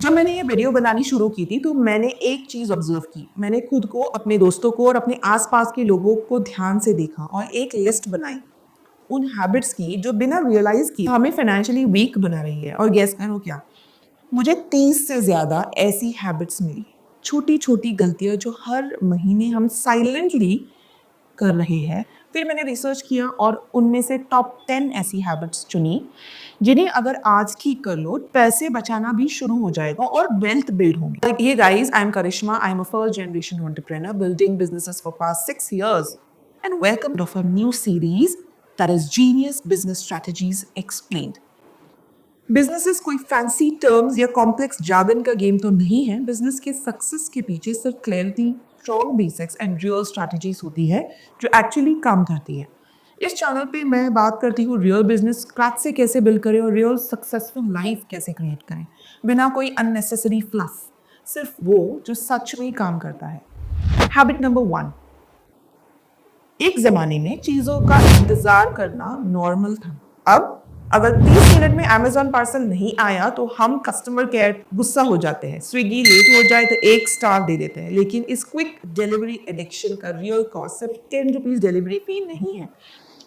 जब मैंने ये वीडियो बनानी शुरू की थी तो मैंने एक चीज़ ऑब्जर्व की। मैंने खुद को, अपने दोस्तों को और अपने आसपास के लोगों को ध्यान से देखा और एक लिस्ट बनाई उन हैबिट्स की जो बिना रियलाइज की हमें फाइनेंशियली वीक बना रही है। और गेस करो क्या, मुझे 30 से ज़्यादा ऐसी हैबिट्स मिली, छोटी छोटी गलतियां जो हर महीने हम साइलेंटली कर रहे हैं। फिर मैंने रिसर्च किया और उनमें से टॉप 10 ऐसी हैबिट्स चुनी जिन्हें अगर आज ठीक कर लो, पैसे बचाना भी शुरू हो जाएगा और वेल्थ बिल्ड होगी। ये guys, I am Karishma, I am a first generation entrepreneur building businesses for past 6 years and welcome to our new series that is Genius Business Strategies Explained. Businesses कोई फैंसी टर्म्स या complex jargon का game तो नहीं है। Business के success के पीछे सिर्फ clarity, strong basics and real strategies होती है जो एक्चुअली काम करती है। इस चैनल पे मैं बात करती हूँ रियल बिजनेस स्क्रैच से कैसे बिल्ड करें और रियल सक्सेसफुल लाइफ कैसे क्रिएट करें बिना कोई अननेसेसरी फ्लफ, सिर्फ वो जो सच में काम करता है। हैबिट नंबर 1, एक जमाने में चीजों का इंतजार करना नॉर्मल था। अब अगर 30 मिनट में अमेजोन पार्सल नहीं आया तो हम कस्टमर केयर गुस्सा हो जाते हैं। स्विगी लेट हो जाए तो 1 स्टार दे देते हैं। लेकिन इस क्विक डिलीवरी एडिक्शन का रियल कॉस्ट सिर्फ 10 रुपीज डिलीवरी फी नहीं है,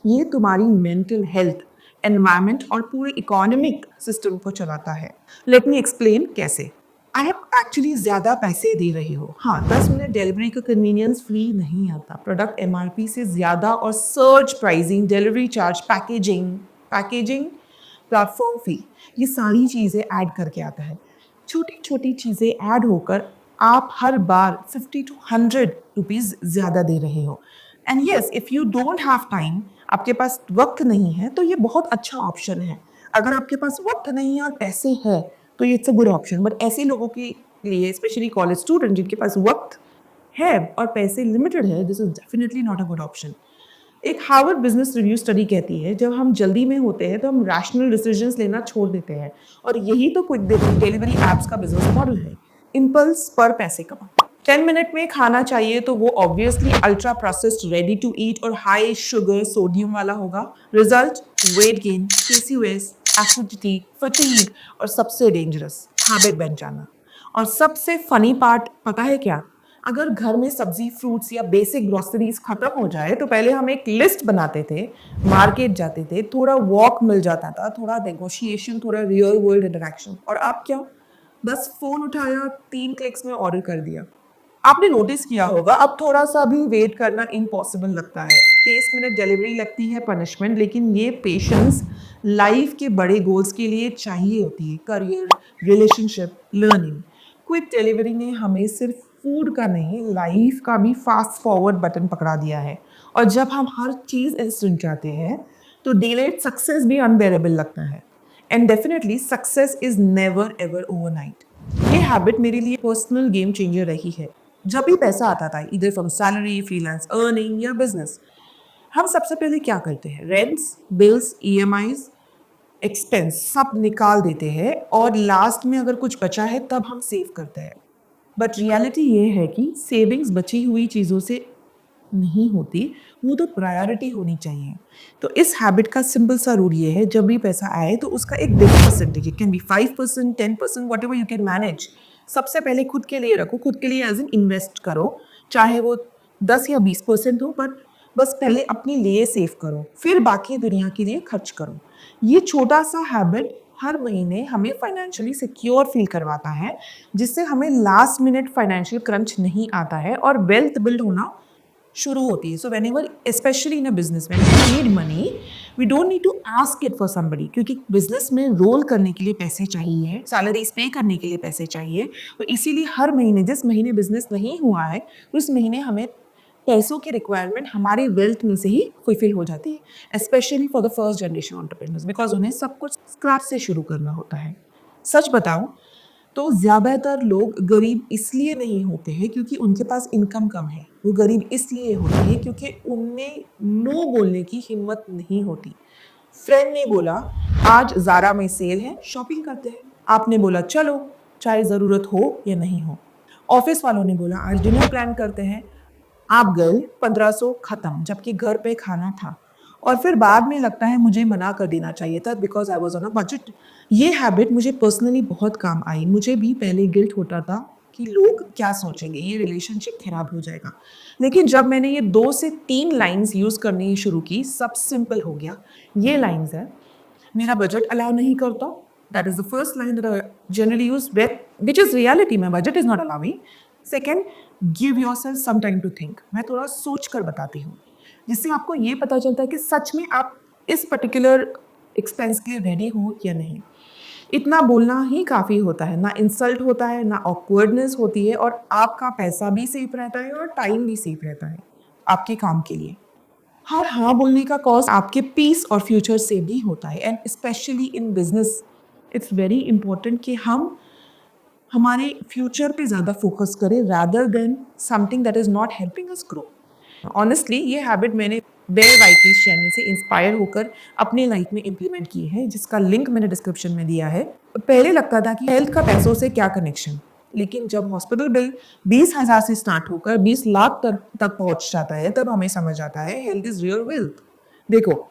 ये तुम्हारी मेंटल हेल्थ, एनवायरमेंट और पूरे इकोनॉमिक सिस्टम को चलाता है। लेट मी एक्सप्लेन कैसे। आप एक्चुअली ज़्यादा पैसे दे रहे हो। हाँ, 10 मिनट डिलीवरी का कन्वीनियंस फ्री नहीं आता। प्रोडक्ट एमआरपी से ज़्यादा और search pricing, delivery charge, packaging, platform fee, ये सारी चीज़ें ऐड करके आता है। छोटी छोटी चीज़ें ऐड होकर आप हर बार 50 to 100 रुपीज़ ज़्यादा दे रहे हो। And yes, if you don't have time, आपके पास वक्त नहीं है, तो ये बहुत अच्छा ऑप्शन है। अगर आपके पास वक्त नहीं है और पैसे है तो it's a good option. But ऐसे लोगों के लिए, स्पेशली कॉलेज स्टूडेंट जिनके पास वक्त है और पैसे लिमिटेड है, this is definitely not a good option. एक हार्वर्ड बिजनेस रिव्यू स्टडी कहती है जब हम जल्दी में होते हैं तो हम रैशनल डिसीजंस लेना छोड़ देते हैं। और यही तो क्विक डिलीवरी एप्स का बिजनेस मॉडल है। इम्पल्स पर पैसे कमा। 10 मिनट में खाना चाहिए तो वो obviously ultra processed, ready to eat और हाई शुगर सोडियम वाला होगा। Result, weight gain, PCOS, acidity, fatigue और सबसे डेंजरस, हैबिट बन जाना। और सबसे फनी पार्ट पता है क्या? अगर घर में सब्जी, फ्रूट्स या बेसिक ग्रोसरीज खत्म हो जाए तो पहले हम एक लिस्ट बनाते थे, मार्केट जाते थे, थोड़ा वॉक मिल जाता था, थोड़ा नेगोशिएशन, थोड़ा रियल वर्ल्ड इंटरेक्शन। और अब क्या? बस फोन उठाया, 3 क्लिक्स में ऑर्डर कर दिया। आपने नोटिस किया होगा अब थोड़ा सा भी वेट करना इम्पॉसिबल लगता है। 30 मिनट डिलीवरी लगती है पनिशमेंट, लेकिन ये पेशेंस लाइफ के बड़े गोल्स के लिए चाहिए होती है। Career, relationship, learning. Quick delivery ने हमें सिर्फ फूड का नहीं, लाइफ का भी फास्ट फॉरवर्ड बटन पकड़ा दिया है। और जब हम हर चीज़ इंस्टेंट चाहते हैं तो डिलेड सक्सेस भी अनबेरेबल लगता है। And definitely success is never ever overnight. ये हैबिट मेरे लिए पर्सनल गेम चेंजर रही है। जब भी पैसा आता था, इधर फ्रॉम सैलरी, फ्रीलांस अर्निंग या बिजनेस, हम सबसे पहले क्या करते हैं? रेंट्स, बिल्स, ईएमआईज, एक्सपेंस सब निकाल देते हैं और लास्ट में अगर कुछ बचा है तब हम सेव करते हैं। बट रियलिटी ये है कि सेविंग्स बची हुई चीज़ों से नहीं होती, वो तो प्रायोरिटी होनी चाहिए। तो इस हैबिट का सिंपल सा रूल ये है, जब भी पैसा आए तो उसका एक big percentage, it can be 5%, 10%, what ever you can manage, सबसे पहले खुद के लिए रखो। खुद के लिए एज इन इन्वेस्ट करो, चाहे वो 10 या 20% हो, पर बस पहले अपने लिए सेव करो, फिर बाकी दुनिया के लिए खर्च करो। ये छोटा सा हैबिट हर महीने हमें फाइनेंशियली सिक्योर फील करवाता है, जिससे हमें लास्ट मिनट फाइनेंशियल क्रंच नहीं आता है और वेल्थ बिल्ड होना शुरू होती है। So whenever, specially in a business, when we need money, we don't need to ask it for somebody, क्योंकि बिजनेस में रोल करने के लिए पैसे चाहिए, सैलरीज पे करने के लिए पैसे चाहिए। तो इसीलिए हर महीने, जिस महीने बिजनेस नहीं हुआ है, उस महीने हमें पैसों की रिक्वायरमेंट हमारे वेल्थ में से ही फुलफिल हो जाती है। Specially for the first generation entrepreneurs, because उन्हें सब कुछ स्क्रैच से शुरू करना होता है। सच बताऊं तो ज़्यादातर लोग गरीब इसलिए नहीं होते हैं क्योंकि उनके पास इनकम कम है। वो गरीब इसलिए होते हैं क्योंकि उनमें नो बोलने की हिम्मत नहीं होती। फ्रेंड ने बोला आज ज़ारा में सेल है, शॉपिंग करते हैं। आपने बोला चलो, चाहे ज़रूरत हो या नहीं हो। ऑफिस वालों ने बोला आज डिनर प्लान करते हैं। आप गए, 1500 खत्म, जबकि घर पे खाना था। और फिर बाद में लगता है मुझे मना कर देना चाहिए था because I was on a budget. ये हैबिट मुझे पर्सनली बहुत काम आई। मुझे भी पहले गिल्ट होता था कि लोग क्या सोचेंगे, ये रिलेशनशिप खराब हो जाएगा। लेकिन जब मैंने ये 2 से 3 लाइंस यूज़ करनी शुरू की, सब सिंपल हो गया। ये लाइंस है, मेरा बजट अलाउ नहीं करता, that is the first line that I generally use, which is reality, my budget is not allowing. Second, give yourself some time to think. मैं थोड़ा सोच कर बताती हूँ, जिससे आपको ये पता चलता है कि सच में आप इस पर्टिकुलर एक्सपेंस के लिए रेडी हो या नहीं। इतना बोलना ही काफ़ी होता है, ना इंसल्ट होता है, ना ऑकवर्डनेस होती है, और आपका पैसा भी सेफ रहता है और टाइम भी सेफ रहता है आपके काम के लिए। हर हाँ बोलने का कॉस्ट आपके पीस और फ्यूचर से भी होता है, and specially in business it's very important कि हम हमारे फ्यूचर पे ज़्यादा फोकस करें rather than something that is not helping us grow. Honestly ये हैबिट मैंने बेयर वाइकीज चैनल से इंस्पायर होकर अपने लाइफ में इम्प्लीमेंट की है, जिसका लिंक मैंने डिस्क्रिप्शन में दिया है। पहले लगता था कि हेल्थ का पैसों से क्या कनेक्शन, लेकिन जब हॉस्पिटल बिल 20,000 से स्टार्ट होकर 20 लाख तक पहुंच जाता है, तब हमें समझ आता है हेल्थ इज रियल वेल्थ। देखो,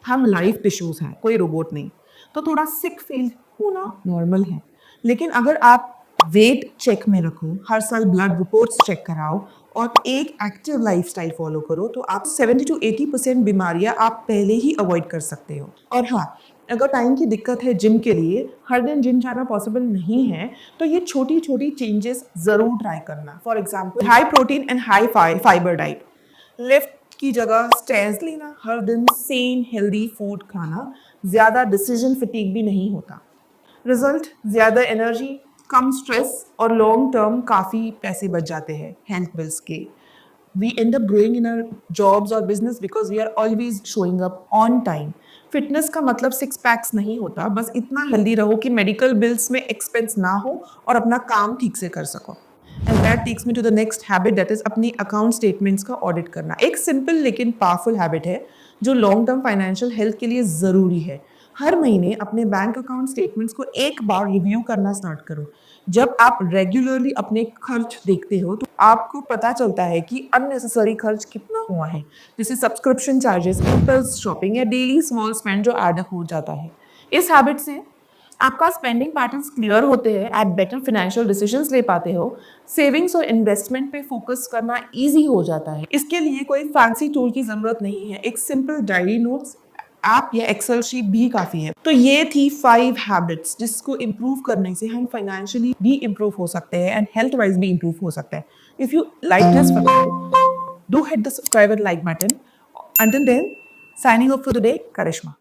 हम लाइफ टिश्यूज हैं, कोई रोबोट नहीं, तो थोड़ा सिक फील होना नॉर्मल है। लेकिन अगर आप वेट चेक में रखो, हर साल ब्लड रिपोर्ट्स चेक कराओ और एक एक्टिव लाइफस्टाइल फॉलो करो, तो आप 70 to 80% बीमारियां आप पहले ही अवॉइड कर सकते हो। और हाँ, अगर टाइम की दिक्कत है जिम के लिए, हर दिन जिम जाना पॉसिबल नहीं है, तो ये छोटी छोटी चेंजेस जरूर ट्राई करना। For example, high protein and high fibre diet, lift की जगह स्टेयर्स लेना, हर दिन सेन हेल्दी फूड खाना, ज़्यादा डिसीजन फटीग भी नहीं होता। रिजल्ट, ज़्यादा एनर्जी, कम स्ट्रेस और लॉन्ग टर्म काफ़ी पैसे बच जाते हैं हेल्थ बिल्स के। We end up growing in our jobs और business because we are always showing up on time. Fitness का मतलब 6 पैक्स नहीं होता, बस इतना हेल्दी रहो कि मेडिकल बिल्स में एक्सपेंस ना हो और अपना काम ठीक से कर सको। And that takes me to the next habit, that is अपनी अकाउंट स्टेटमेंट्स का ऑडिट करना। एक सिंपल लेकिन पावरफुल हैबिट है जो लॉन्ग टर्म फाइनेंशियल हेल्थ के लिए ज़रूरी है। हर महीने अपने बैंक अकाउंट स्टेटमेंट्स को एक बार रिव्यू करना स्टार्ट करो। जब आप रेगुलरली अपने खर्च देखते हो, तो आपको पता चलता है कि अननेसेसरी खर्च कितना हुआ है, जैसे सब्सक्रिप्शन चार्जेस, इम्पल्स शॉपिंग या डेली स्मॉल स्पेंड जो ऐड हो जाता है। इस हैबिट से आपका स्पेंडिंग पैटर्न्स क्लियर होते हैं, आप बेटर फाइनेंशियल डिसीजंस ले पाते हो, सेविंग्स और इन्वेस्टमेंट पे फोकस करना इजी हो जाता है। इसके लिए कोई फैंसी टूल की ज़रूरत नहीं है, एक सिंपल डायरी नोट्स ऐप या एक्सेल शीट भी काफ़ी है। तो ये थी 5 हैबिट्स जिसको इम्प्रूव करने से हम फाइनेंशियली भी इम्प्रूव हो सकते हैं एंड हेल्थ वाइज भी इम्प्रूव हो सकते हैं। If you like this video, do hit the subscribe and like button. Until then, signing off for today, Karishma.